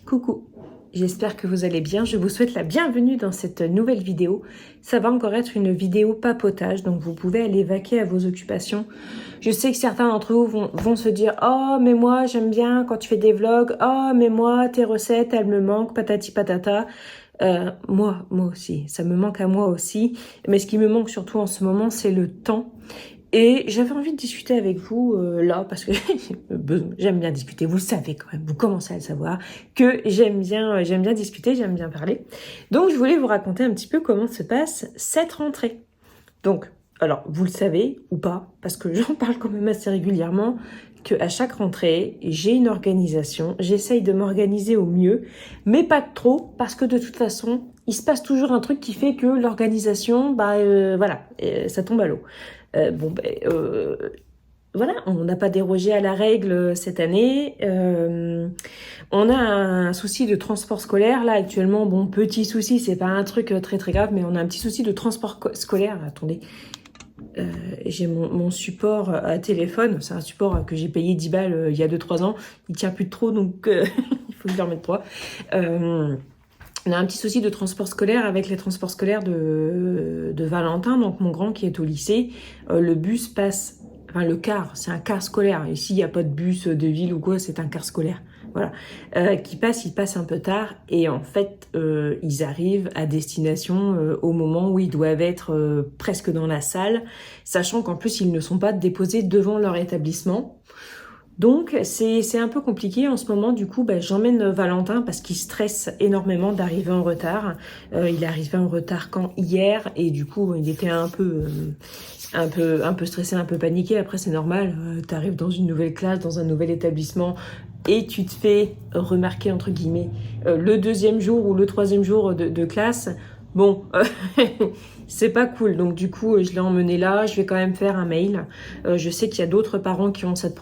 Coucou, j'espère que vous allez bien. Je vous souhaite la bienvenue dans cette nouvelle vidéo. Ça va encore être une vidéo papotage, donc vous pouvez aller vaquer à vos occupations. Je sais que certains d'entre vous vont se dire « Oh, mais moi, j'aime bien quand tu fais des vlogs. Oh, mais moi, tes recettes, elles me manquent, patati patata. » Moi aussi, ça me manque à moi aussi. Mais ce qui me manque surtout en ce moment, c'est le temps. Et j'avais envie de discuter avec vous là, parce que j'aime bien discuter, vous le savez quand même, vous commencez à le savoir, que j'aime bien discuter, j'aime bien parler. Donc je voulais vous raconter un petit peu comment se passe cette rentrée. Donc, alors vous le savez ou pas, parce que j'en parle quand même assez régulièrement, qu'à chaque rentrée, j'ai une organisation, j'essaye de m'organiser au mieux, mais pas trop, parce que de toute façon, il se passe toujours un truc qui fait que l'organisation, ça tombe à l'eau. Voilà, on n'a pas dérogé à la règle cette année. On a un souci de transport scolaire là actuellement. Bon, petit souci, c'est pas un truc très très grave, mais on a un petit souci de transport scolaire. Attendez, j'ai mon support à téléphone. C'est un support que j'ai payé 10 balles il y a 2-3 ans. Il tient plus de trop, donc il faut que je le remette 3. On a un petit souci de transport scolaire avec les transports scolaires de Valentin, donc mon grand qui est au lycée. Le bus passe, enfin le car, c'est un car scolaire. Ici, il n'y a pas de bus de ville ou quoi, c'est un car scolaire. Voilà. Il passe un peu tard et en fait, ils arrivent à destination au moment où ils doivent être presque dans la salle, sachant qu'en plus, ils ne sont pas déposés devant leur établissement. Donc, c'est un peu compliqué en ce moment. Du coup, j'emmène Valentin parce qu'il stresse énormément d'arriver en retard. Il est arrivé en retard quand hier et du coup, il était un peu stressé, un peu paniqué. Après, c'est normal. Tu arrives dans une nouvelle classe, dans un nouvel établissement et tu te fais remarquer, entre guillemets, le deuxième jour ou le troisième jour de classe. Bon, c'est pas cool. Donc du coup, je l'ai emmené là. Je vais quand même faire un mail. Je sais qu'il y a d'autres parents qui ont cette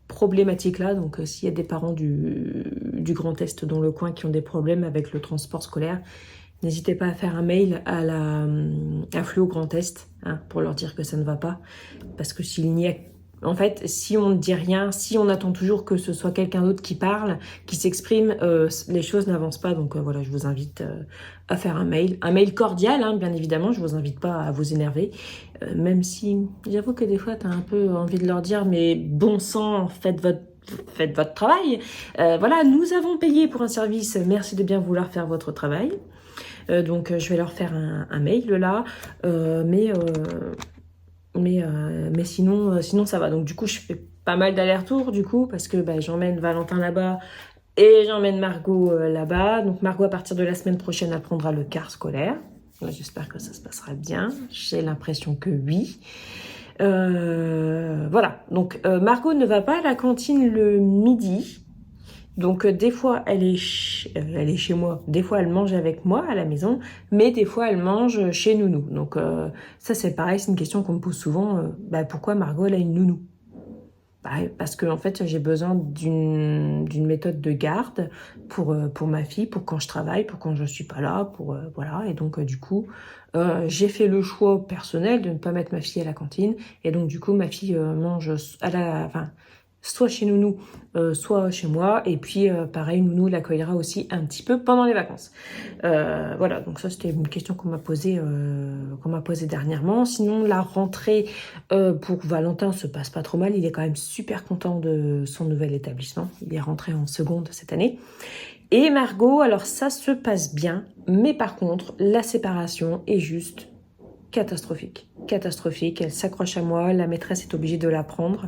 problématique-là. Donc s'il y a des parents du Grand Est dans le coin qui ont des problèmes avec le transport scolaire, n'hésitez pas à faire un mail à Fluo Grand Est pour leur dire que ça ne va pas. Parce que s'il n'y a... En fait, si on ne dit rien, si on attend toujours que ce soit quelqu'un d'autre qui parle, qui s'exprime, les choses n'avancent pas. Donc voilà, je vous invite à faire un mail cordial, bien évidemment. Je vous invite pas à vous énerver, même si j'avoue que des fois, tu as un peu envie de leur dire, mais bon sang, faites votre travail. Voilà, nous avons payé pour un service, merci de bien vouloir faire votre travail. Donc je vais leur faire un mail là, mais sinon ça va. Donc du coup je fais pas mal d'allers-retours du coup parce que j'emmène Valentin là-bas et j'emmène Margot là-bas. Donc Margot à partir de la semaine prochaine elle prendra le car scolaire. J'espère que ça se passera bien. J'ai l'impression que oui. Voilà. Donc Margot ne va pas à la cantine le midi. Donc des fois elle est chez moi, des fois elle mange avec moi à la maison, mais des fois elle mange chez Nounou. Donc ça c'est pareil, c'est une question qu'on me pose souvent. Pourquoi Margot elle a une nounou? Parce que en fait j'ai besoin d'une méthode de garde pour ma fille, pour quand je travaille, pour quand je suis pas là, voilà. Et donc du coup j'ai fait le choix personnel de ne pas mettre ma fille à la cantine. Et donc du coup ma fille mange soit chez Nounou, soit chez moi. Et puis, pareil, Nounou l'accueillera aussi un petit peu pendant les vacances. Voilà, donc ça, c'était une question qu'on m'a posée dernièrement. Sinon, la rentrée pour Valentin se passe pas trop mal. Il est quand même super content de son nouvel établissement. Il est rentré en seconde cette année. Et Margot, alors ça se passe bien. Mais par contre, la séparation est juste catastrophique. Elle s'accroche à moi, la maîtresse est obligée de la prendre,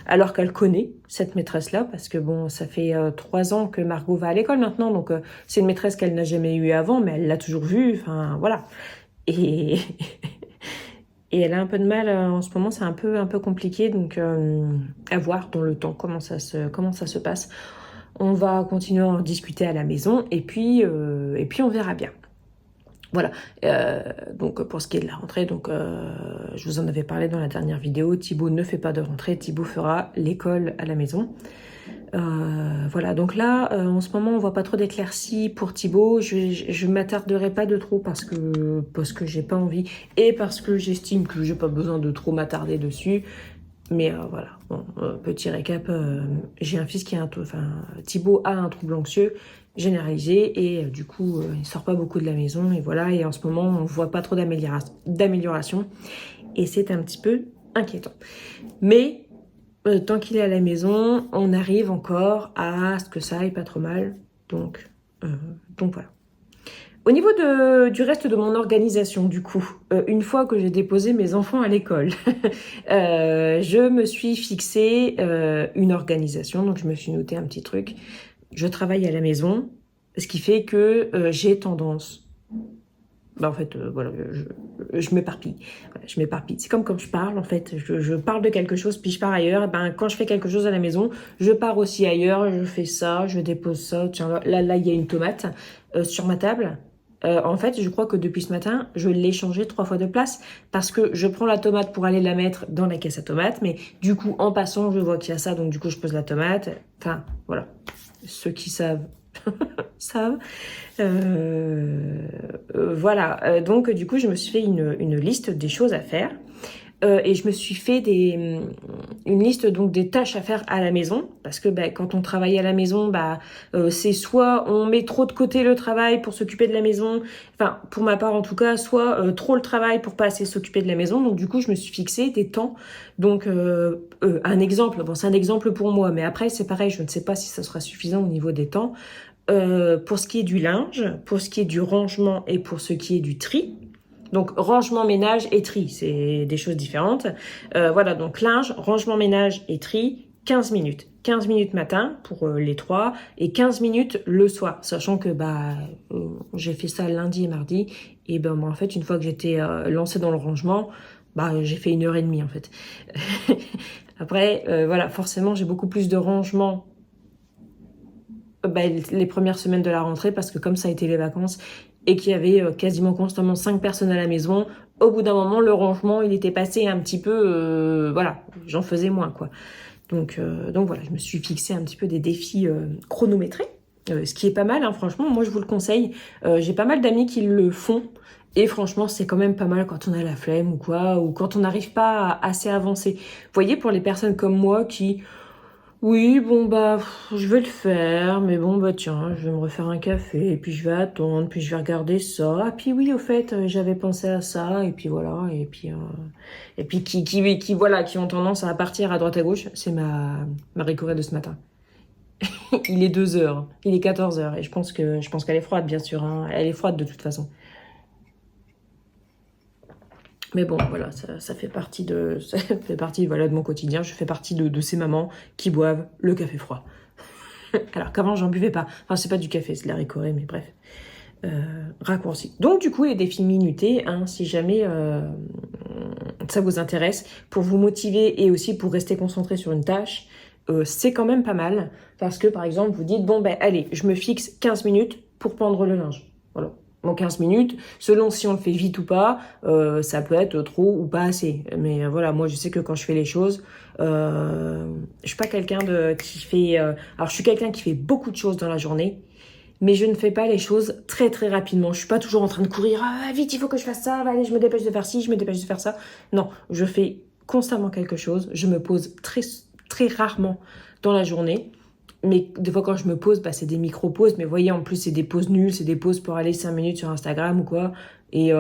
alors qu'elle connaît cette maîtresse-là, parce que bon, ça fait 3 ans que Margot va à l'école maintenant, donc c'est une maîtresse qu'elle n'a jamais eue avant, mais elle l'a toujours vue, enfin voilà. Et, et elle a un peu de mal en ce moment, c'est un peu compliqué, donc à voir dans le temps comment ça se passe. On va continuer à en discuter à la maison, et puis on verra bien. Voilà, donc pour ce qui est de la rentrée, donc je vous en avais parlé dans la dernière vidéo, Thibaut ne fait pas de rentrée, Thibaut fera l'école à la maison. Voilà, donc là, en ce moment, on voit pas trop d'éclaircies pour Thibaut. Je m'attarderai pas de trop parce que j'ai pas envie et parce que j'estime que j'ai pas besoin de trop m'attarder dessus. Mais voilà, bon, petit récap, j'ai un fils qui a Thibaut a un trouble anxieux généralisé et du coup, il sort pas beaucoup de la maison et voilà. Et en ce moment, on voit pas trop d'amélioration et c'est un petit peu inquiétant. Mais tant qu'il est à la maison, on arrive encore à ce que ça aille pas trop mal. Donc voilà. Au niveau du reste de mon organisation, du coup, une fois que j'ai déposé mes enfants à l'école, je me suis fixé une organisation, donc je me suis noté un petit truc. Je travaille à la maison, ce qui fait que j'ai tendance... en fait, voilà, je m'éparpille. Voilà, je m'éparpille. C'est comme quand je parle, en fait. Je parle de quelque chose, puis je pars ailleurs. Quand je fais quelque chose à la maison, je pars aussi ailleurs. Je fais ça, je dépose ça. Tiens, là, il y a une tomate sur ma table. En fait, je crois que depuis ce matin, je l'ai changé 3 fois de place parce que je prends la tomate pour aller la mettre dans la caisse à tomates, mais du coup, en passant, je vois qu'il y a ça, donc du coup, je pose la tomate. Enfin, voilà. Ceux qui savent, savent. Voilà. Donc, du coup, je me suis fait une liste des choses à faire. Et je me suis fait une liste donc des tâches à faire à la maison parce que quand on travaille à la maison, c'est soit on met trop de côté le travail pour s'occuper de la maison, enfin pour ma part en tout cas, soit trop le travail pour pas assez s'occuper de la maison. Donc du coup, je me suis fixé des temps. Donc un exemple, bon c'est un exemple pour moi, mais après c'est pareil, je ne sais pas si ça sera suffisant au niveau des temps. Pour ce qui est du linge, pour ce qui est du rangement et pour ce qui est du tri. Donc, rangement, ménage et tri, c'est des choses différentes. Voilà, donc linge, rangement, ménage et tri, 15 minutes. 15 minutes matin pour les 3 et 15 minutes le soir. Sachant que j'ai fait ça lundi et mardi. Et moi, en fait, une fois que j'étais lancée dans le rangement, j'ai fait 1h30 en fait. Après, voilà, forcément, j'ai beaucoup plus de rangement les premières semaines de la rentrée parce que comme ça a été les vacances et qu'il y avait quasiment constamment 5 personnes à la maison, au bout d'un moment, le rangement, il était passé un petit peu... voilà, j'en faisais moins, quoi. Donc voilà, je me suis fixé un petit peu des défis chronométrés, ce qui est pas mal, hein, franchement, moi je vous le conseille. J'ai pas mal d'amis qui le font, et franchement, c'est quand même pas mal quand on a la flemme ou quoi, ou quand on n'arrive pas à assez avancer. Vous voyez, pour les personnes comme moi qui... Oui, je vais le faire, mais tiens, je vais me refaire un café, et puis je vais attendre, puis je vais regarder ça, ah puis oui, au fait, j'avais pensé à ça, et puis voilà, et puis qui ont tendance à partir à droite à gauche, c'est ma Marie Corée de ce matin. Il est 2h, il est 14h, et je pense qu'elle est froide, bien sûr, hein, elle est froide de toute façon. Mais bon, voilà, ça fait partie voilà, de mon quotidien. Je fais partie de ces mamans qui boivent le café froid. Alors qu'avant, j'en buvais pas. Enfin, c'est pas du café, c'est de la ricorée, mais bref. Raccourci. Donc, du coup, les défis minutés, hein, si jamais ça vous intéresse, pour vous motiver et aussi pour rester concentré sur une tâche, c'est quand même pas mal. Parce que, par exemple, vous dites, allez, je me fixe 15 minutes pour pendre le linge. Voilà. En 15 minutes, selon si on le fait vite ou pas, ça peut être trop ou pas assez. Mais voilà, moi je sais que quand je fais les choses, je suis pas quelqu'un qui fait... alors je suis quelqu'un qui fait beaucoup de choses dans la journée, mais je ne fais pas les choses très très rapidement. Je suis pas toujours en train de courir, ah vite il faut que je fasse ça, allez je me dépêche de faire ci, je me dépêche de faire ça. Non, je fais constamment quelque chose, je me pose très, très rarement dans la journée. Mais des fois quand je me pose, c'est des micro-pauses, mais vous voyez en plus c'est des pauses nulles, c'est des pauses pour aller 5 minutes sur Instagram ou quoi, et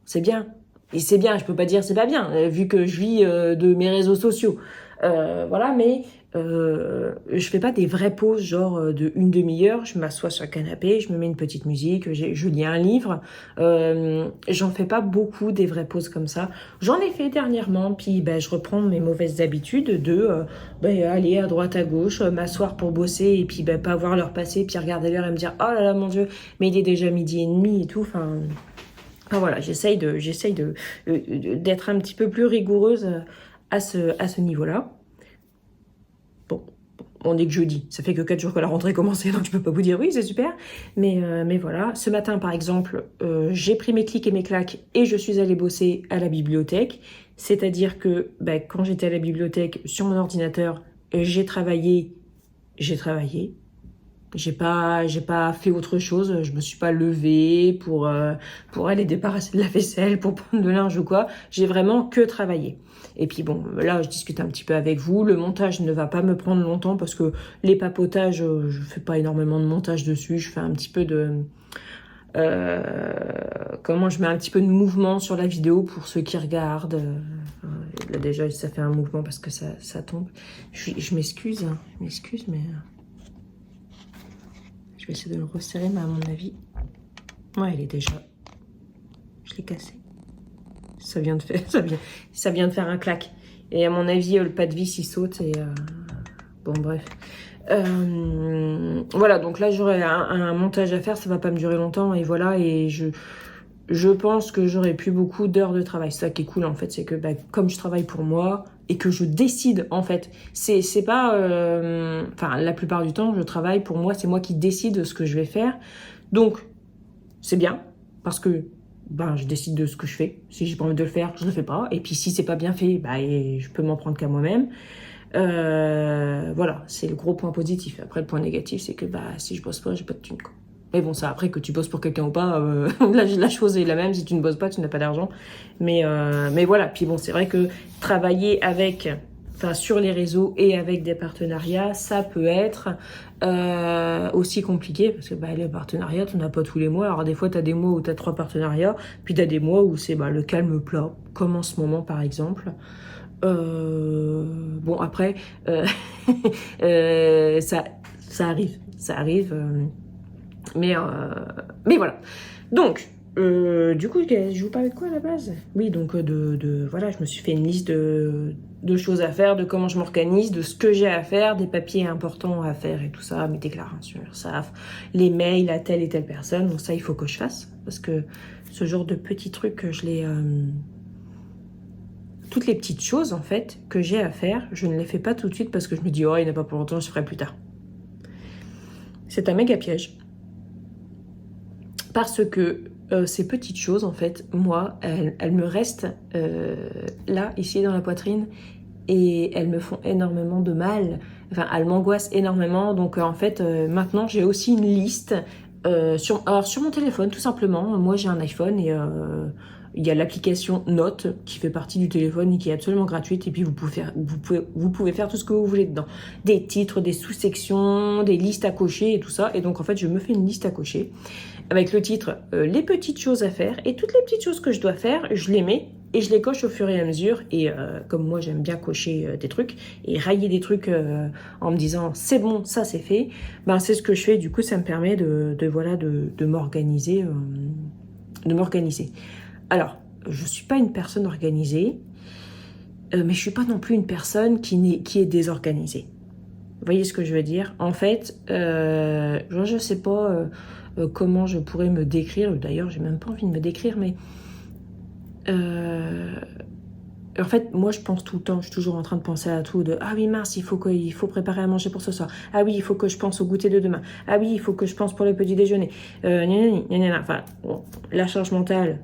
c'est bien, et c'est bien, je peux pas dire c'est pas bien, vu que je vis de mes réseaux sociaux, voilà, mais je fais pas des vraies pauses genre de une demi-heure, je m'assois sur le canapé, je me mets une petite musique, je lis un livre, j'en fais pas beaucoup des vraies pauses comme ça. J'en ai fait dernièrement, puis je reprends mes mauvaises habitudes de aller à droite à gauche, m'asseoir pour bosser et puis pas voir l'heure passer, puis regarder l'heure et me dire oh là là mon Dieu, mais il est déjà 12h30 et tout, enfin voilà, j'essaye d'être un petit peu plus rigoureuse à ce niveau-là. On est que jeudi, ça fait que 4 jours que la rentrée est commencée, donc je peux pas vous dire oui, c'est super. Mais voilà, ce matin par exemple, j'ai pris mes clics et mes claques et je suis allée bosser à la bibliothèque. C'est-à-dire que quand j'étais à la bibliothèque sur mon ordinateur, j'ai travaillé. J'ai pas fait autre chose. Je me suis pas levée pour aller débarrasser de la vaisselle, pour prendre de linge ou quoi. J'ai vraiment que travaillé. Et puis bon, là, je discute un petit peu avec vous. Le montage ne va pas me prendre longtemps parce que les papotages, je fais pas énormément de montage dessus. Je fais un petit peu de... comment je mets un petit peu de mouvement sur la vidéo pour ceux qui regardent. Là déjà, ça fait un mouvement parce que ça tombe. Je m'excuse, hein. Je m'excuse, mais... Je vais essayer de le resserrer, mais à mon avis... Ouais, il est déjà... Je l'ai cassé. Ça vient de faire... Ça vient de faire un clac. Et à mon avis, le pas de vis, il saute et... Bon, bref. Voilà, donc là, j'aurai un montage à faire. Ça va pas me durer longtemps. Et voilà, et je pense que j'aurai plus beaucoup d'heures de travail. C'est ça qui est cool, en fait. C'est que comme je travaille pour moi... et que je décide, en fait. C'est pas... Enfin, la plupart du temps, je travaille pour moi. C'est moi qui décide de ce que je vais faire. Donc, c'est bien. Parce que je décide de ce que je fais. Si j'ai pas envie de le faire, je le fais pas. Et puis, si c'est pas bien fait, je peux m'en prendre qu'à moi-même. Voilà, c'est le gros point positif. Après, le point négatif, c'est que si je bosse pas, j'ai pas de thune, quoi. Mais bon, ça, après, que tu bosses pour quelqu'un ou pas, la chose est la même. Si tu ne bosses pas, tu n'as pas d'argent. Mais voilà. Puis bon, c'est vrai que travailler sur les réseaux et avec des partenariats, ça peut être aussi compliqué. Parce que les partenariats, tu n'en as pas tous les mois. Alors des fois, tu as des mois où tu as 3 partenariats. Puis tu as des mois où c'est le calme plat. Comme en ce moment, par exemple. Bon, après, ça arrive. Ça arrive. Mais voilà. Donc, du coup, je vous parlais de quoi à la base? Oui, donc voilà, je me suis fait une liste de choses à faire, de comment je m'organise, de ce que j'ai à faire, des papiers importants à faire et tout ça, mes déclarations URSSAF, les mails à telle et telle personne. Donc ça, il faut que je fasse parce que ce genre de petits trucs, toutes les petites choses en fait que j'ai à faire, je ne les fais pas tout de suite parce que je me dis oh il n'y en a pas pour longtemps, je ferai plus tard. C'est un méga piège. Parce que ces petites choses, en fait, moi, elles me restent là, ici, dans la poitrine, et elles me font énormément de mal. Enfin, elles m'angoissent énormément. Donc, en fait, maintenant, j'ai aussi une liste sur mon téléphone, tout simplement. Moi, j'ai un iPhone et il y a l'application Notes qui fait partie du téléphone et qui est absolument gratuite. Et puis, vous pouvez faire tout ce que vous voulez dedans. Des titres, des sous-sections, des listes à cocher et tout ça. Et donc, en fait, je me fais une liste à cocher avec le titre les petites choses à faire. Et toutes les petites choses que je dois faire, je les mets et je les coche au fur et à mesure. Et comme moi, j'aime bien cocher des trucs et railler des trucs en me disant c'est bon, ça c'est fait. C'est ce que je fais. Du coup, ça me permet de m'organiser. Alors, je suis pas une personne organisée, mais je suis pas non plus une personne qui est désorganisée. Vous voyez ce que je veux dire? En fait, je sais pas comment je pourrais me décrire. D'ailleurs, j'ai même pas envie de me décrire, mais en fait, moi, je pense tout le temps. Je suis toujours en train de penser à tout. Ah oui, mince, il faut préparer à manger pour ce soir. Ah oui, il faut que je pense au goûter de demain. Ah oui, il faut que je pense pour le petit déjeuner. Enfin, bon, la charge mentale,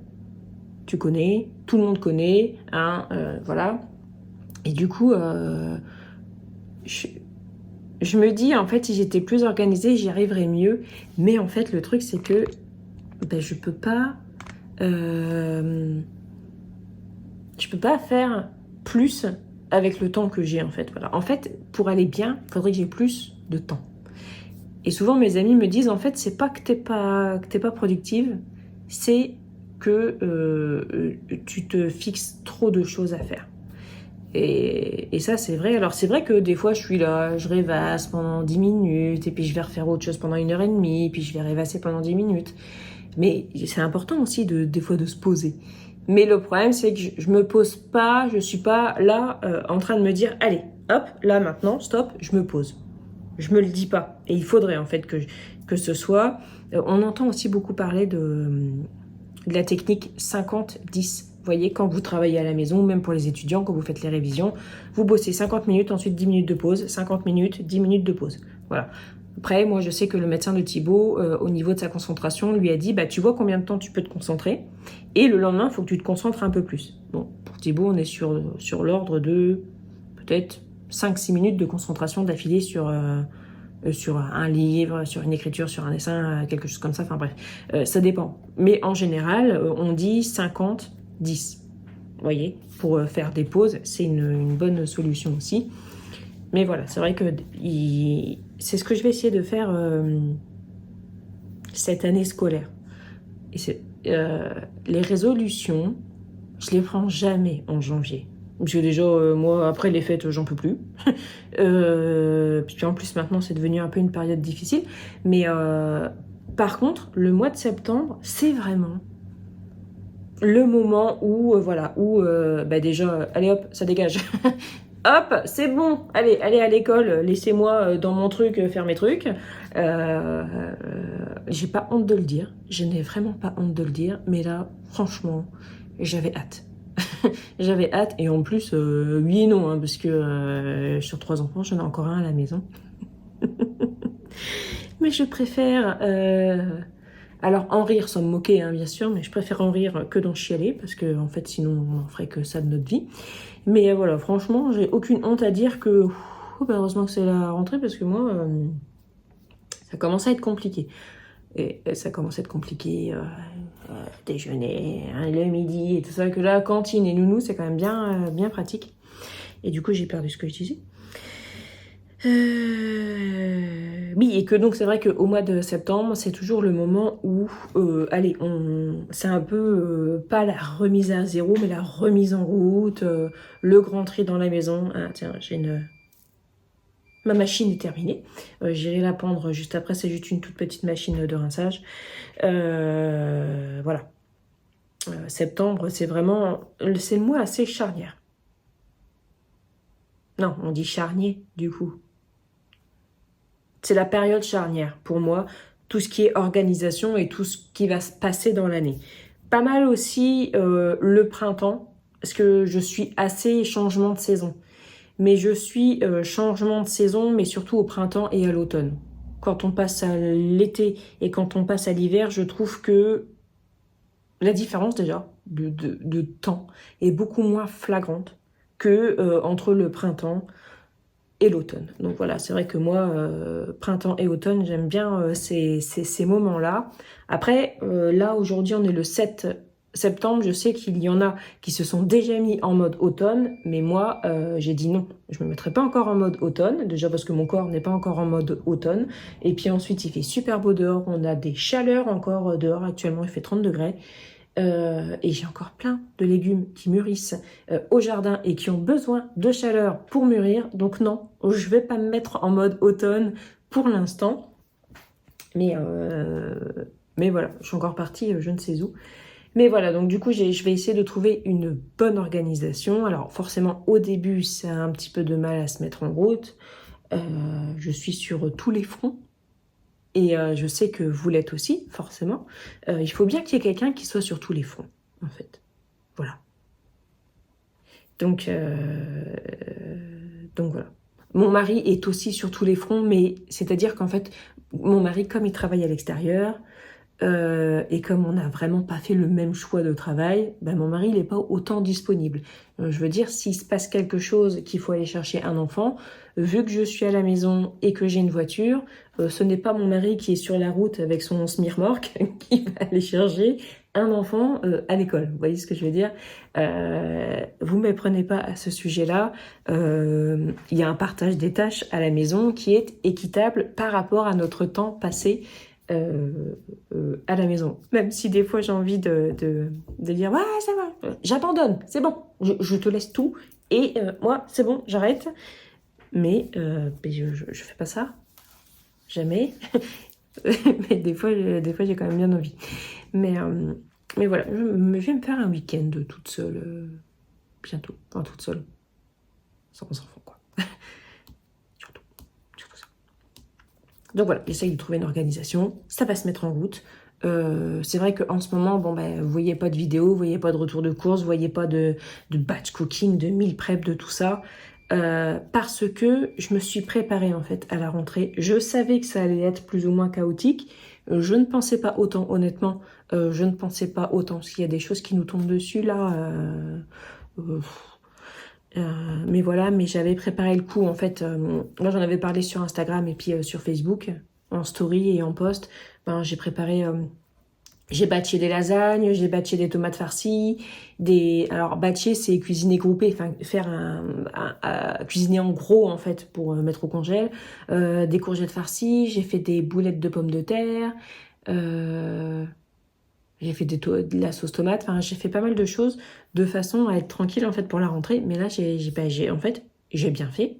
tu connais, tout le monde connaît, hein, voilà. Et du coup, je me dis, en fait, si j'étais plus organisée, j'y arriverais mieux. Mais en fait, le truc, c'est que je peux pas faire plus avec le temps que j'ai, en fait. Voilà. En fait, pour aller bien, il faudrait que j'ai plus de temps. Et souvent, mes amis me disent, en fait, c'est pas que t'es pas productive, c'est que tu te fixes trop de choses à faire. Et ça, c'est vrai. Alors, c'est vrai que des fois, je suis là, je rêvasse pendant 10 minutes, et puis je vais refaire autre chose pendant 1h30, puis je vais rêvasser pendant 10 minutes. Mais c'est important aussi, des fois, de se poser. Mais le problème, c'est que je me pose pas, je suis pas là en train de me dire, allez, hop, là, maintenant, stop, je me pose. Je me le dis pas. Et il faudrait, en fait, que ce soit... on entend aussi beaucoup parler de la technique 50-10. Vous voyez, quand vous travaillez à la maison, même pour les étudiants, quand vous faites les révisions, vous bossez 50 minutes, ensuite 10 minutes de pause, 50 minutes, 10 minutes de pause. Voilà. Après, moi, je sais que le médecin de Thibaut, au niveau de sa concentration, lui a dit, tu vois combien de temps tu peux te concentrer, et le lendemain, il faut que tu te concentres un peu plus. Bon, pour Thibaut, on est sur l'ordre de peut-être 5-6 minutes de concentration d'affilée sur sur un livre, sur une écriture, sur un dessin, quelque chose comme ça, enfin bref, ça dépend. Mais en général, on dit 50-10, vous voyez, pour faire des pauses, c'est une bonne solution aussi. Mais voilà, c'est vrai que c'est ce que je vais essayer de faire cette année scolaire. Et les résolutions, je les prends jamais en janvier. Parce que déjà, moi, après les fêtes, j'en peux plus. Puis en plus, maintenant, c'est devenu un peu une période difficile. Mais par contre, le mois de septembre, c'est vraiment le moment où, voilà, où déjà, allez hop, ça dégage. Hop, c'est bon, allez à l'école, laissez-moi dans mon truc faire mes trucs. J'ai pas honte de le dire, je n'ai vraiment pas honte de le dire, mais là, franchement, j'avais hâte. J'avais hâte, et en plus, oui et non, hein, parce que sur 3 enfants, j'en ai encore un à la maison. Mais je préfère, alors en rire sans me moquer, hein, bien sûr, mais je préfère en rire que d'en chialer, parce que en fait, sinon, on n'en ferait que ça de notre vie. Mais voilà, franchement, j'ai aucune honte à dire que, heureusement que c'est la rentrée, parce que moi, ça commence à être compliqué. Et ça commence à être compliqué, déjeuner, hein, le midi et tout ça, que là, cantine et nounou, c'est quand même bien pratique. Et du coup, j'ai perdu ce que je disais. Oui, et que donc c'est vrai qu'au mois de septembre, c'est toujours le moment où, allez, c'est un peu pas la remise à zéro, mais la remise en route, le grand tri dans la maison. Ah tiens, ma machine est terminée. J'irai la pendre juste après, c'est juste une toute petite machine de rinçage. Voilà. Septembre, c'est le mois assez charnière. Non, on dit charnier, du coup. C'est la période charnière pour moi, tout ce qui est organisation et tout ce qui va se passer dans l'année. Pas mal aussi le printemps, parce que je suis assez changement de saison. Mais je suis changement de saison, mais surtout au printemps et à l'automne. Quand on passe à l'été et quand on passe à l'hiver, je trouve que la différence déjà de temps est beaucoup moins flagrante que entre le printemps et l'automne. Donc voilà, c'est vrai que moi, printemps et automne, j'aime bien ces moments-là. Après, là, aujourd'hui, on est le 7 septembre. Je sais qu'il y en a qui se sont déjà mis en mode automne, mais moi, j'ai dit non. Je me mettrai pas encore en mode automne, déjà parce que mon corps n'est pas encore en mode automne. Et puis ensuite, il fait super beau dehors. On a des chaleurs encore dehors. Actuellement, il fait 30 degrés. Et j'ai encore plein de légumes qui mûrissent au jardin et qui ont besoin de chaleur pour mûrir. Donc non, je vais pas me mettre en mode automne pour l'instant. Mais voilà, je suis encore partie je ne sais où. Mais voilà, donc du coup, je vais essayer de trouver une bonne organisation. Alors forcément, au début, ça a un petit peu de mal à se mettre en route. Je suis sur tous les fronts. Et je sais que vous l'êtes aussi, forcément. Il faut bien qu'il y ait quelqu'un qui soit sur tous les fronts, en fait. Voilà. Donc voilà. Mon mari est aussi sur tous les fronts, mais c'est-à-dire qu'en fait, mon mari, comme il travaille à l'extérieur, et comme on n'a vraiment pas fait le même choix de travail, ben mon mari, il n'est pas autant disponible. Je veux dire, s'il se passe quelque chose, qu'il faut aller chercher un enfant, vu que je suis à la maison et que j'ai une voiture, ce n'est pas mon mari qui est sur la route avec son semi-remorque qui va aller chercher un enfant à l'école. Vous voyez ce que je veux dire? Vous ne méprenez pas à ce sujet-là. Il y a un partage des tâches à la maison qui est équitable par rapport à notre temps passé à la maison. Même si des fois j'ai envie de dire ouais ça va, j'abandonne, c'est bon, je te laisse tout et moi c'est bon, j'arrête. Mais je fais pas ça, jamais. Mais des fois j'ai quand même bien envie. Mais voilà, je vais me faire un week-end toute seule bientôt, enfin toute seule, sans enfant quoi. surtout ça. Donc voilà, j'essaye de trouver une organisation, ça va se mettre en route. C'est vrai qu'en ce moment, vous voyez pas de vidéos, vous voyez pas de retour de course, vous voyez pas de batch cooking, de meal prep, de tout ça. Parce que je me suis préparée en fait à la rentrée. Je savais que ça allait être plus ou moins chaotique. Je ne pensais pas autant, honnêtement. Je ne pensais pas autant, parce qu'il y a des choses qui nous tombent dessus là. Mais voilà, mais j'avais préparé le coup en fait. Moi j'en avais parlé sur Instagram et puis sur Facebook, en story et en post. Ben, j'ai préparé, j'ai batché des lasagnes, j'ai batché des tomates farcies, Alors batcher c'est cuisiner groupé, enfin faire cuisiner en gros en fait pour mettre au congèle. Des courgettes farcies, j'ai fait des boulettes de pommes de terre. Euh, j'ai fait de la sauce tomate, enfin j'ai fait pas mal de choses de façon à être tranquille en fait pour la rentrée. Mais là en fait j'ai bien fait.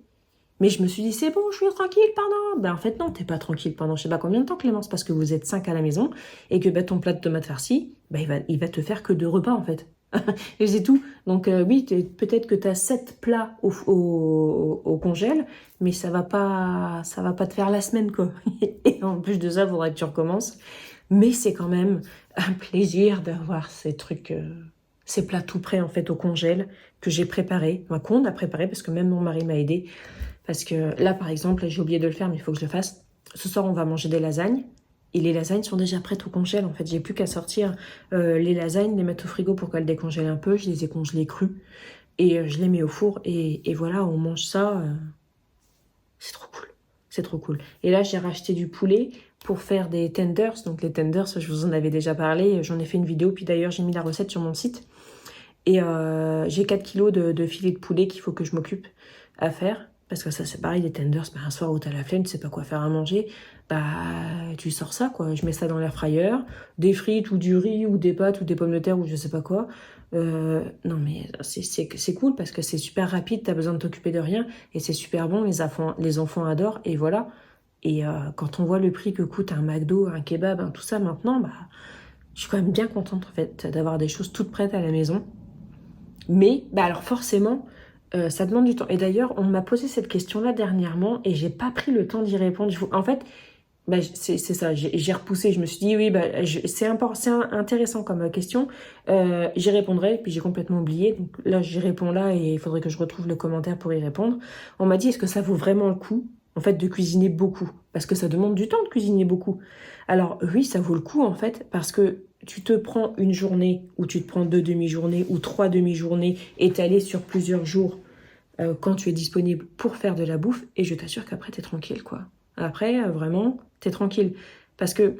Mais je me suis dit c'est bon, je suis tranquille pendant. Ben en fait non, t'es pas tranquille pendant je sais pas combien de temps Clémence parce que vous êtes 5 à la maison et que ben, ton plat de tomates farcies, ben, il va te faire que 2 repas en fait. Et c'est tout. Donc oui, peut-être que tu as 7 plats au congèle, mais ça va pas te faire la semaine quoi. Et en plus de ça, il faudrait que tu recommences. Mais c'est quand même un plaisir d'avoir ces trucs, ces plats tout prêts en fait au congèle que j'ai préparés, enfin, qu'on a préparé parce que même mon mari m'a aidé. Parce que là, par exemple, j'ai oublié de le faire, mais il faut que je le fasse. Ce soir, on va manger des lasagnes. Et les lasagnes sont déjà prêtes au congèle. En fait, j'ai plus qu'à sortir les lasagnes, les mettre au frigo pour qu'elles décongèlent un peu. Je les ai congelées crues. Et je les mets au four. Et voilà, on mange ça. C'est trop cool. C'est trop cool. Et là, j'ai racheté du poulet pour faire des tenders. Donc les tenders, je vous en avais déjà parlé. J'en ai fait une vidéo. Puis d'ailleurs, j'ai mis la recette sur mon site. Et j'ai 4 kilos de filets de poulet qu'il faut que je m'occupe à faire. Parce que ça, c'est pareil, les tenders, bah, un soir où t'as la flemme, tu sais pas quoi faire à manger, bah tu sors ça, quoi. Je mets ça dans l'air fryer, des frites ou du riz ou des pâtes ou des pommes de terre ou je sais pas quoi. Non mais c'est cool parce que c'est super rapide, t'as besoin de t'occuper de rien et c'est super bon, les enfants adorent et voilà. Et quand on voit le prix que coûte un McDo, un kebab, tout ça maintenant, bah je suis quand même bien contente en fait d'avoir des choses toutes prêtes à la maison. Mais, bah alors forcément, ça demande du temps. Et d'ailleurs, on m'a posé cette question-là dernièrement et j'ai pas pris le temps d'y répondre. En fait, bah, c'est ça, j'ai repoussé. Je me suis dit, oui, bah, c'est intéressant comme question. J'y répondrai, puis j'ai complètement oublié. Donc là, j'y réponds là et il faudrait que je retrouve le commentaire pour y répondre. On m'a dit, est-ce que ça vaut vraiment le coup, en fait, de cuisiner beaucoup? Parce que ça demande du temps de cuisiner beaucoup. Alors oui, ça vaut le coup, en fait, parce que tu te prends une journée, ou tu te prends 2 demi-journées, ou 3 demi-journées, étalées sur plusieurs jours, quand tu es disponible pour faire de la bouffe, et je t'assure qu'après, t'es tranquille, quoi. Après, vraiment, t'es tranquille. Parce que,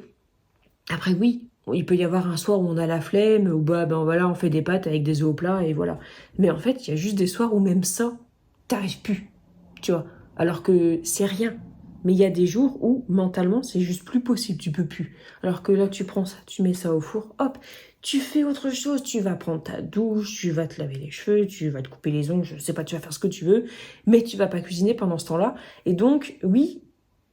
après, oui, il peut y avoir un soir où on a la flemme, où bah, ben voilà, on fait des pâtes avec des œufs au plat, et voilà. Mais en fait, il y a juste des soirs où même ça, t'arrives plus, tu vois. Alors que c'est rien. Mais il y a des jours où, mentalement, c'est juste plus possible, tu peux plus. Alors que là, tu prends ça, tu mets ça au four, hop, tu fais autre chose, tu vas prendre ta douche, tu vas te laver les cheveux, tu vas te couper les ongles, je sais pas, tu vas faire ce que tu veux, mais tu vas pas cuisiner pendant ce temps-là. Et donc, oui,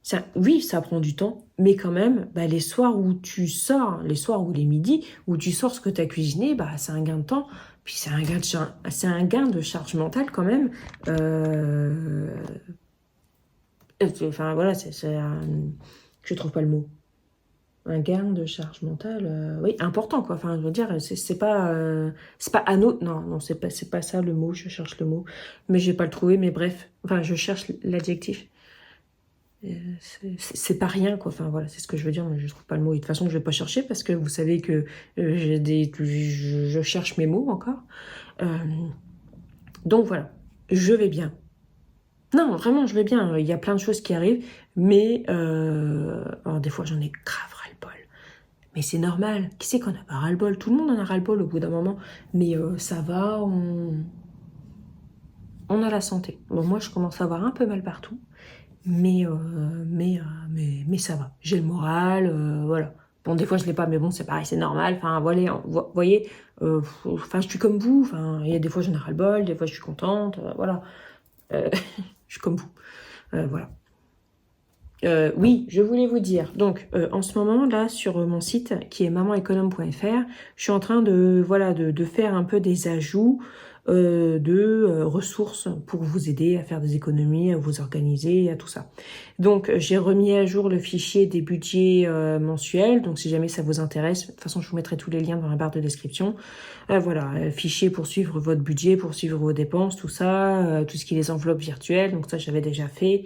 ça prend du temps, mais quand même, bah, les soirs où tu sors, les soirs ou les midis, où tu sors ce que tu as cuisiné, bah, c'est un gain de temps, puis c'est un gain de charge mentale quand même. Enfin, voilà, je trouve pas le mot. Un gain de charge mentale, oui, important, quoi. Enfin, je veux dire, c'est pas anneau. Non, non, c'est pas ça le mot, je cherche le mot. Mais je vais pas le trouver, mais bref. Enfin, je cherche l'adjectif. C'est pas rien, quoi. Enfin, voilà, c'est ce que je veux dire, mais je trouve pas le mot. Et de toute façon, je vais pas chercher parce que vous savez que je cherche mes mots encore. Euh, donc voilà, je vais bien. Non, vraiment, je vais bien. Il y a plein de choses qui arrivent, mais alors des fois, j'en ai grave ras-le-bol. Mais c'est normal. Qui c'est qu'on a pas ras-le-bol? Tout le monde en a ras-le-bol au bout d'un moment. Mais ça va, on a la santé. Bon, moi, je commence à avoir un peu mal partout, mais ça va. J'ai le moral, voilà. Bon, des fois, je l'ai pas, mais bon, c'est pareil, c'est normal. Enfin, voilà, vous voyez, enfin, je suis comme vous. Enfin, il y a des fois, j'en ai ras-le-bol, des fois, je suis contente, voilà. Je suis comme vous. Voilà. Oui, je voulais vous dire, donc en ce moment là sur mon site qui est mamanéconome.fr, je suis en train de faire un peu des ajouts de ressources pour vous aider à faire des économies, à vous organiser, à tout ça. Donc j'ai remis à jour le fichier des budgets mensuels, donc si jamais ça vous intéresse, de toute façon je vous mettrai tous les liens dans la barre de description. Voilà, fichier pour suivre votre budget, pour suivre vos dépenses, tout ça, tout ce qui est les enveloppes virtuelles, donc ça j'avais déjà fait.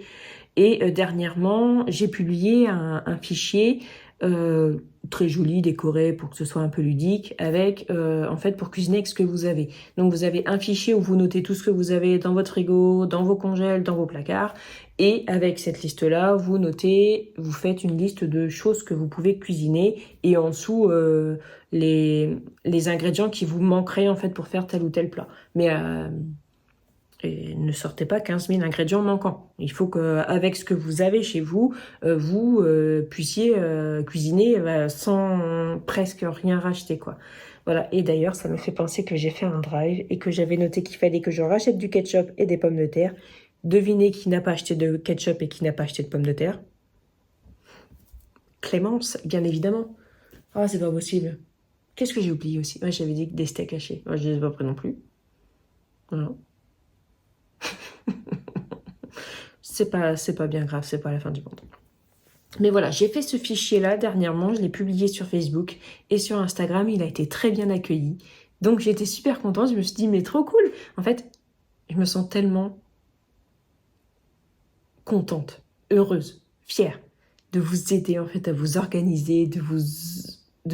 Et dernièrement, j'ai publié un fichier très joli, décoré pour que ce soit un peu ludique, avec en fait pour cuisiner avec ce que vous avez. Donc vous avez un fichier où vous notez tout ce que vous avez dans votre frigo, dans vos congèles, dans vos placards, et avec cette liste-là, vous notez, vous faites une liste de choses que vous pouvez cuisiner, et en dessous les ingrédients qui vous manqueraient en fait pour faire tel ou tel plat. Mais et ne sortez pas 15 000 ingrédients manquants. Il faut qu'avec ce que vous avez chez vous, vous puissiez cuisiner sans presque rien racheter, quoi. Voilà. Et d'ailleurs, ça me fait penser que j'ai fait un drive et que j'avais noté qu'il fallait que je rachète du ketchup et des pommes de terre. Devinez qui n'a pas acheté de ketchup et qui n'a pas acheté de pommes de terre. Clémence, bien évidemment. Ah, c'est pas possible. Qu'est-ce que j'ai oublié aussi? Ouais, j'avais dit des steaks hachés. Moi, je les ai pas pris non plus. Voilà. C'est pas bien grave, c'est pas la fin du monde. Mais voilà, j'ai fait ce fichier-là dernièrement, je l'ai publié sur Facebook et sur Instagram, il a été très bien accueilli. Donc j'étais super contente, je me suis dit, mais trop cool. En fait, je me sens tellement contente, heureuse, fière de vous aider en fait à vous organiser, de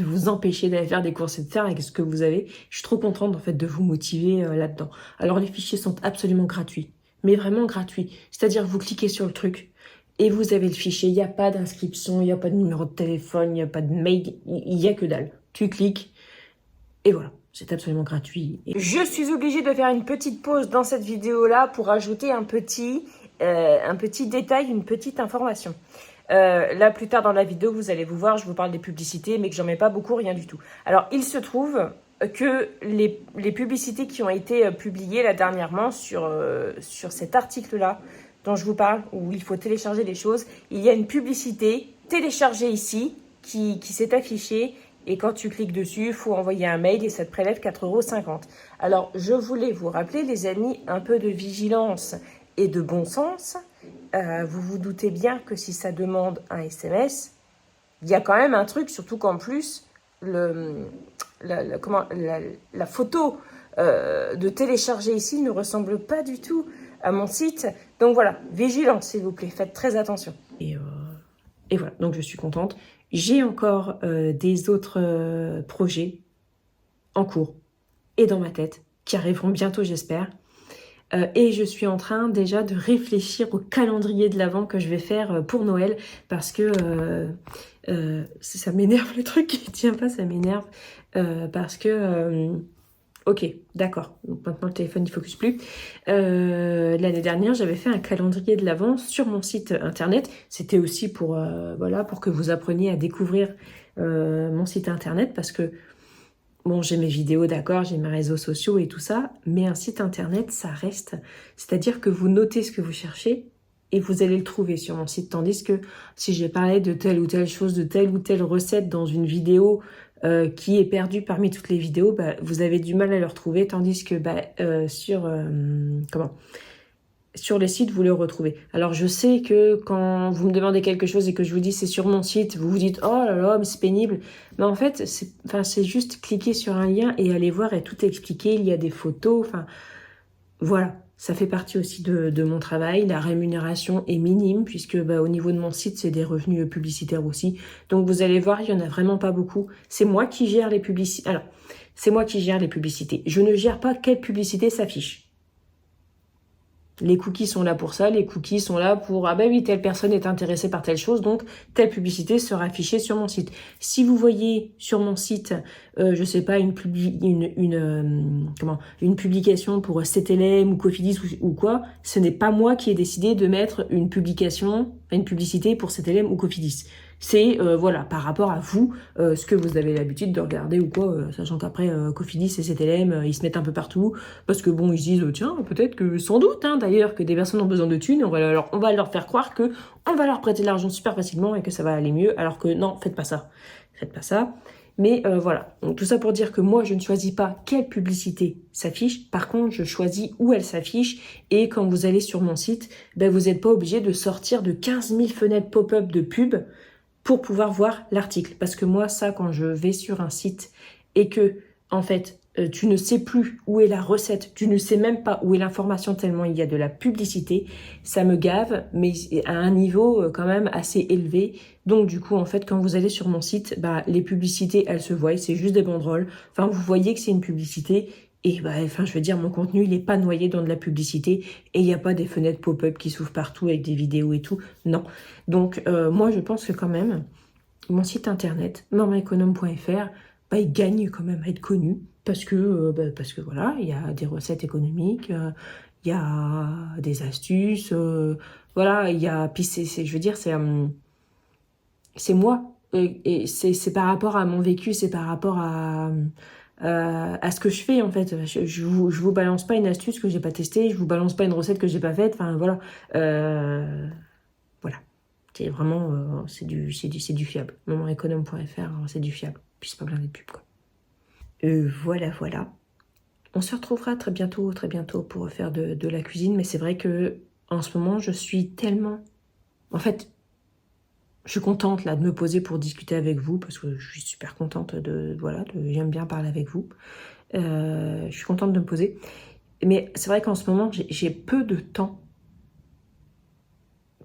vous empêcher d'aller faire des courses et de faire avec ce que vous avez. Je suis trop contente en fait de vous motiver là-dedans. Alors les fichiers sont absolument gratuits, mais vraiment gratuits. C'est-à-dire vous cliquez sur le truc et vous avez le fichier. Il n'y a pas d'inscription, il n'y a pas de numéro de téléphone, il n'y a pas de mail, il n'y a que dalle. Tu cliques et voilà. C'est absolument gratuit. Et je suis obligée de faire une petite pause dans cette vidéo-là pour ajouter un petit détail, une petite information. Là, plus tard dans la vidéo, vous allez vous voir, je vous parle des publicités, mais que j'en mets pas beaucoup, rien du tout. Alors, il se trouve que les publicités qui ont été publiées là dernièrement sur cet article-là, dont je vous parle, où il faut télécharger les choses, il y a une publicité téléchargée ici, qui s'est affichée, et quand tu cliques dessus, il faut envoyer un mail et ça te prélève 4,50 €. Alors, je voulais vous rappeler, les amis, un peu de vigilance et de bon sens. Vous vous doutez bien que si ça demande un SMS, il y a quand même un truc, surtout qu'en plus, la photo de télécharger ici ne ressemble pas du tout à mon site. Donc voilà, vigilance s'il vous plaît, faites très attention. Et voilà, donc je suis contente. J'ai encore des autres projets en cours et dans ma tête, qui arriveront bientôt j'espère. Et je suis en train déjà de réfléchir au calendrier de l'Avent que je vais faire pour Noël, parce que ça m'énerve, le truc qui tient pas, ça m'énerve, parce que... ok, d'accord, donc maintenant le téléphone ne focus plus. L'année dernière, j'avais fait un calendrier de l'Avent sur mon site internet. C'était aussi pour, voilà, pour que vous appreniez à découvrir mon site internet, parce que bon, j'ai mes vidéos, d'accord, j'ai mes réseaux sociaux et tout ça, mais un site internet, ça reste. C'est-à-dire que vous notez ce que vous cherchez et vous allez le trouver sur mon site. Tandis que si j'ai parlé de telle ou telle chose, de telle ou telle recette dans une vidéo qui est perdue parmi toutes les vidéos, bah, vous avez du mal à le retrouver. Tandis que sur les sites, vous le retrouvez. Alors, je sais que quand vous me demandez quelque chose et que je vous dis c'est sur mon site, vous vous dites « Oh là là, mais c'est pénible ». Mais en fait, c'est juste cliquer sur un lien et aller voir et tout expliquer. Il y a des photos, enfin, voilà. Ça fait partie aussi de mon travail. La rémunération est minime puisque au niveau de mon site, c'est des revenus publicitaires aussi. Donc, vous allez voir, il y en a vraiment pas beaucoup. C'est moi qui gère les publicités. Alors, c'est moi qui gère les publicités. Je ne gère pas quelle publicité s'affiche. Les cookies sont là pour ça, les cookies sont là pour « Ah ben oui, telle personne est intéressée par telle chose, donc telle publicité sera affichée sur mon site. » Si vous voyez sur mon site, je sais pas, une publication pour CTLM ou Cofidis ou quoi, ce n'est pas moi qui ai décidé de mettre une publicité pour CTLM ou Cofidis. C'est, voilà, par rapport à vous, ce que vous avez l'habitude de regarder ou quoi, sachant qu'après, Cofidis et CTLM, ils se mettent un peu partout, parce que bon, ils se disent, tiens, peut-être que, sans doute, hein, d'ailleurs, que des personnes ont besoin de thunes, on va leur faire croire que on va leur prêter de l'argent super facilement et que ça va aller mieux, alors que non, faites pas ça. Faites pas ça. Mais voilà, donc tout ça pour dire que moi, je ne choisis pas quelle publicité s'affiche. Par contre, je choisis où elle s'affiche. Et quand vous allez sur mon site, vous n'êtes pas obligé de sortir de 15 000 fenêtres pop-up de pub pour pouvoir voir l'article. Parce que moi, ça, quand je vais sur un site et que, en fait, tu ne sais plus où est la recette, tu ne sais même pas où est l'information tellement il y a de la publicité, ça me gave, mais à un niveau quand même assez élevé. Donc du coup, en fait, quand vous allez sur mon site, bah, les publicités, elles se voient, c'est juste des banderoles. Enfin, vous voyez que c'est une publicité. Et bah, enfin, je veux dire, mon contenu, il n'est pas noyé dans de la publicité et il n'y a pas des fenêtres pop-up qui s'ouvrent partout avec des vidéos et tout. Non. Donc, moi, je pense que quand même, mon site internet, mamanecônome.fr, bah, il gagne quand même à être connu parce que voilà, il y a des recettes économiques, il y a des astuces, voilà, il y a, puis je veux dire, c'est moi, et c'est par rapport à mon vécu, c'est par rapport à ce que je fais en fait. Je vous balance pas une astuce que j'ai pas testée, je vous balance pas une recette que j'ai pas faite, enfin voilà. Voilà. C'est vraiment, c'est du fiable. Mamanecônome.fr, c'est du fiable. Puis c'est pas blindé de pub, quoi. Voilà, voilà. On se retrouvera très bientôt pour faire de la cuisine. Mais c'est vrai que en ce moment, je suis tellement... En fait, je suis contente là de me poser pour discuter avec vous parce que je suis super contente voilà, j'aime bien parler avec vous. Je suis contente de me poser. Mais c'est vrai qu'en ce moment, j'ai peu de temps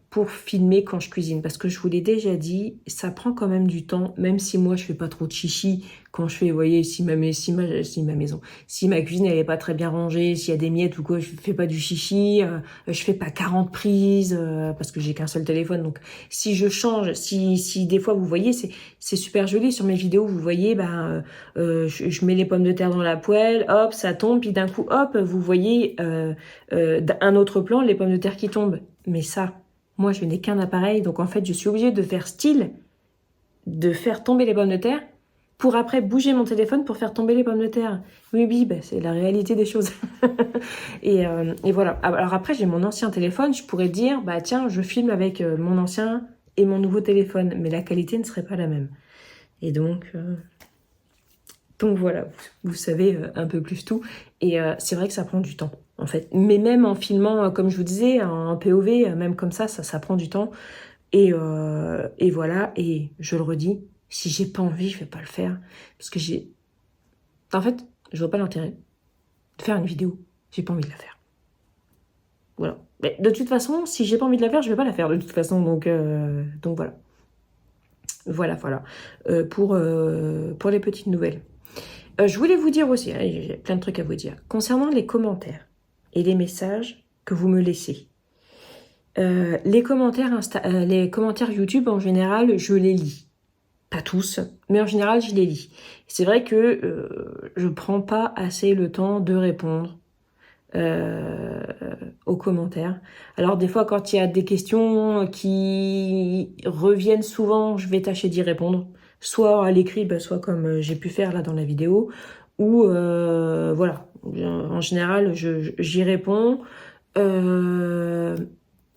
pour filmer quand je cuisine, parce que je vous l'ai déjà dit, ça prend quand même du temps, même si moi je fais pas trop de chichi quand je fais, vous voyez, si ma maison, si ma cuisine elle est pas très bien rangée, s'il y a des miettes ou quoi, je fais pas du chichi, je fais pas 40 prises, parce que j'ai qu'un seul téléphone, donc si je change, si des fois vous voyez, c'est super joli sur mes vidéos, vous voyez, je mets les pommes de terre dans la poêle, hop, ça tombe, puis d'un coup, hop, vous voyez un autre plan, les pommes de terre qui tombent, mais ça, moi, je n'ai qu'un appareil, donc en fait, je suis obligée de faire style, de faire tomber les pommes de terre, pour après bouger mon téléphone pour faire tomber les pommes de terre. Oui, c'est la réalité des choses. et voilà. Alors après, j'ai mon ancien téléphone, je pourrais dire, bah tiens, je filme avec mon ancien et mon nouveau téléphone, mais la qualité ne serait pas la même. Et donc voilà, vous savez un peu plus tout. Et c'est vrai que ça prend du temps, en fait. Mais même en filmant, comme je vous disais, en POV, même comme ça prend du temps. Et voilà, et je le redis, si j'ai pas envie, je vais pas le faire. Parce que En fait, je vois pas l'intérêt de faire une vidéo. J'ai pas envie de la faire. Voilà. Mais de toute façon, si j'ai pas envie de la faire, je vais pas la faire de toute façon. Donc voilà. Voilà. Pour les petites nouvelles. Je voulais vous dire aussi, hein, j'ai plein de trucs à vous dire, concernant les commentaires et les messages que vous me laissez. Les commentaires YouTube, en général, je les lis. Pas tous, mais en général, je les lis. C'est vrai que je prends pas assez le temps de répondre aux commentaires. Alors des fois, quand il y a des questions qui reviennent souvent, je vais tâcher d'y répondre. Soit à l'écrit, soit comme j'ai pu faire là dans la vidéo, ou voilà. En général, j'y réponds.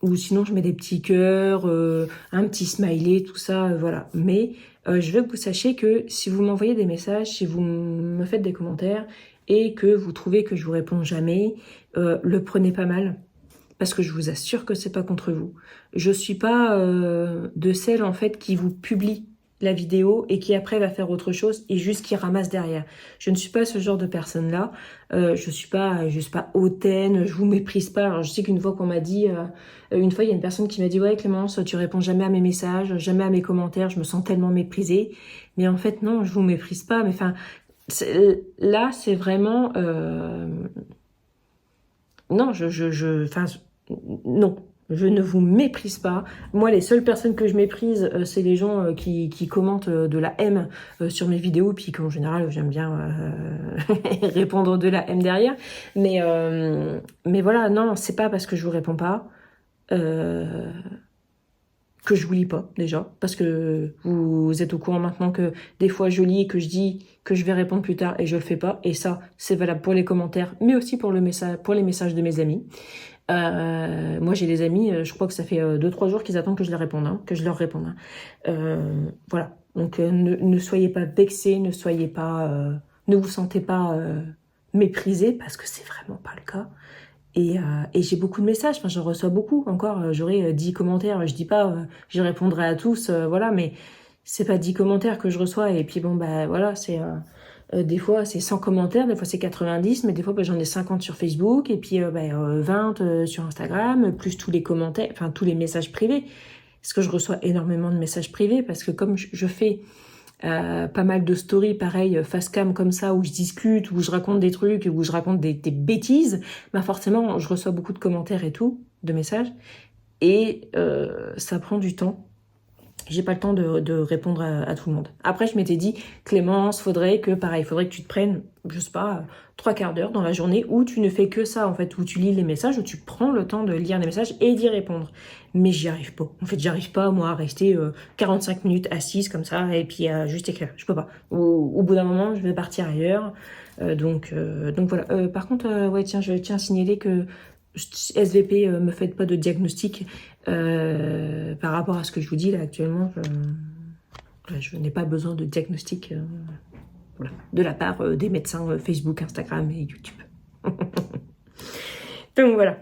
Ou sinon, je mets des petits cœurs, un petit smiley, tout ça, voilà. Mais je veux que vous sachiez que si vous m'envoyez des messages, si vous me faites des commentaires et que vous trouvez que je vous réponds jamais, le prenez pas mal. Parce que je vous assure que c'est pas contre vous. Je suis pas de celle en fait qui vous publie la vidéo et qui après va faire autre chose et juste qui ramasse derrière. Je ne suis pas ce genre de personne-là. Je suis pas hautaine, je vous méprise pas. Alors je sais qu'une fois qu'on m'a dit, une fois il y a une personne qui m'a dit ouais Clémence, tu réponds jamais à mes messages, jamais à mes commentaires, je me sens tellement méprisée. Mais en fait non, je vous méprise pas. Mais enfin là c'est vraiment non, non, je ne vous méprise pas. Moi, les seules personnes que je méprise, c'est les gens qui commentent de la haine sur mes vidéos, puis qu'en général, j'aime bien répondre de la haine derrière. Mais voilà, non, c'est pas parce que je vous réponds pas que je vous lis pas, déjà. Parce que vous êtes au courant maintenant que des fois, je lis et que je dis que je vais répondre plus tard et je le fais pas. Et ça, c'est valable pour les commentaires, mais aussi pour les messages de mes amis. Moi j'ai des amis, je crois que ça fait 2-3 jours qu'ils attendent que je leur réponde, voilà, donc ne soyez pas vexés, ne vous sentez pas méprisés, parce que c'est vraiment pas le cas. Et j'ai beaucoup de messages, enfin j'en reçois beaucoup encore, j'aurai 10 commentaires, je dis pas je répondrai à tous, voilà, mais c'est pas 10 commentaires que je reçois, et puis bon voilà, Des fois, c'est 100 commentaires, des fois, c'est 90, mais des fois, j'en ai 50 sur Facebook, et puis 20 sur Instagram, plus tous les commentaires, enfin, tous les messages privés. Parce que je reçois énormément de messages privés, parce que comme je fais pas mal de stories, pareil, face cam comme ça, où je discute, où je raconte des trucs, où je raconte des bêtises, bah forcément, je reçois beaucoup de commentaires et tout, de messages, et ça prend du temps. J'ai pas le temps de répondre à tout le monde. Après, je m'étais dit, Clémence, faudrait que tu te prennes, je sais pas, 3/4 d'heure dans la journée où tu ne fais que ça, en fait, où tu lis les messages, où tu prends le temps de lire les messages et d'y répondre. Mais j'y arrive pas. En fait, j'arrive pas, moi, à rester 45 minutes assise comme ça et puis à juste écrire. Je peux pas. Au bout d'un moment, je vais partir ailleurs. Donc voilà. Par contre, ouais, tiens, je tiens à signaler que SVP, me faites pas de diagnostic par rapport à ce que je vous dis là actuellement. Je n'ai pas besoin de diagnostic voilà, de la part des médecins Facebook, Instagram et YouTube. Donc voilà.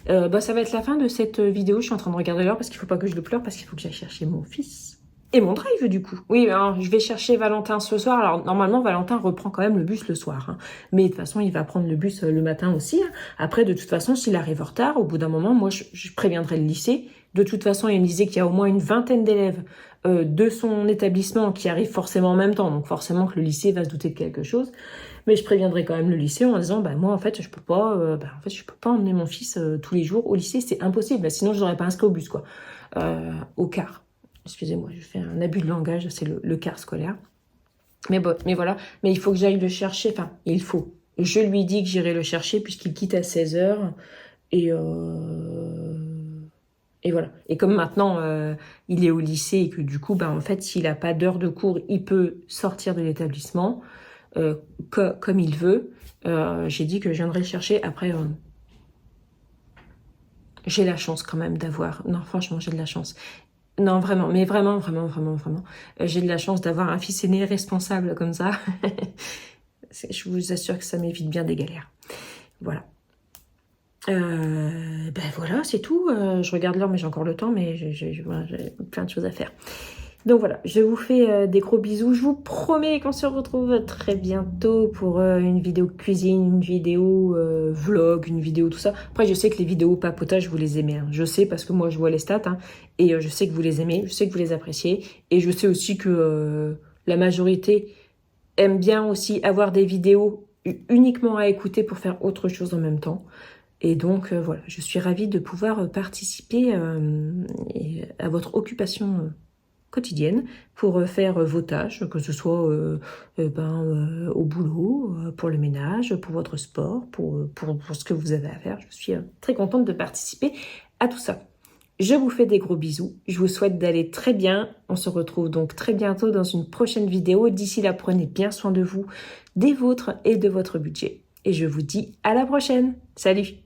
Ça va être la fin de cette vidéo. Je suis en train de regarder l'heure parce qu'il faut pas que je le pleure, parce qu'il faut que j'aille chercher mon fils. Et mon drive, du coup. Oui, alors, je vais chercher Valentin ce soir. Alors, normalement, Valentin reprend quand même le bus le soir. Hein. Mais de toute façon, il va prendre le bus le matin aussi. Hein. Après, de toute façon, s'il arrive en retard, au bout d'un moment, moi, je préviendrai le lycée. De toute façon, il me disait qu'il y a au moins une vingtaine d'élèves de son établissement qui arrivent forcément en même temps. Donc, forcément que le lycée va se douter de quelque chose. Mais je préviendrai quand même le lycée en disant, moi, en fait, je peux pas emmener mon fils tous les jours au lycée. C'est impossible. Sinon, je l'aurais pas inscrit au bus, quoi. Au car. Excusez-moi, je fais un abus de langage, c'est le car scolaire. Mais voilà, mais il faut que j'aille le chercher, enfin, il faut. Je lui dis que j'irai le chercher puisqu'il quitte à 16 h. Et voilà. Et comme maintenant, il est au lycée et que du coup, en fait, s'il n'a pas d'heure de cours, il peut sortir de l'établissement comme il veut. J'ai dit que je viendrai le chercher. Après, j'ai la chance quand même d'avoir... Non, franchement, j'ai de la chance. Non, vraiment, mais vraiment. J'ai de la chance d'avoir un fils aîné responsable comme ça. Je vous assure que ça m'évite bien des galères. Voilà. Voilà, c'est tout. Je regarde l'heure, mais j'ai encore le temps, mais j'ai plein de choses à faire. Donc voilà, je vous fais des gros bisous. Je vous promets qu'on se retrouve très bientôt pour une vidéo cuisine, une vidéo vlog, une vidéo tout ça. Après, je sais que les vidéos papotage, vous les aimez. Hein. Je sais parce que moi, je vois les stats. Hein, et je sais que vous les aimez, je sais que vous les appréciez. Et je sais aussi que la majorité aime bien aussi avoir des vidéos uniquement à écouter pour faire autre chose en même temps. Et donc, voilà, je suis ravie de pouvoir participer à votre occupation quotidienne pour faire vos tâches, que ce soit au boulot, pour le ménage, pour votre sport, pour ce que vous avez à faire. Je suis très contente de participer à tout ça. Je vous fais des gros bisous. Je vous souhaite d'aller très bien. On se retrouve donc très bientôt dans une prochaine vidéo. D'ici là, prenez bien soin de vous, des vôtres et de votre budget. Et je vous dis à la prochaine. Salut!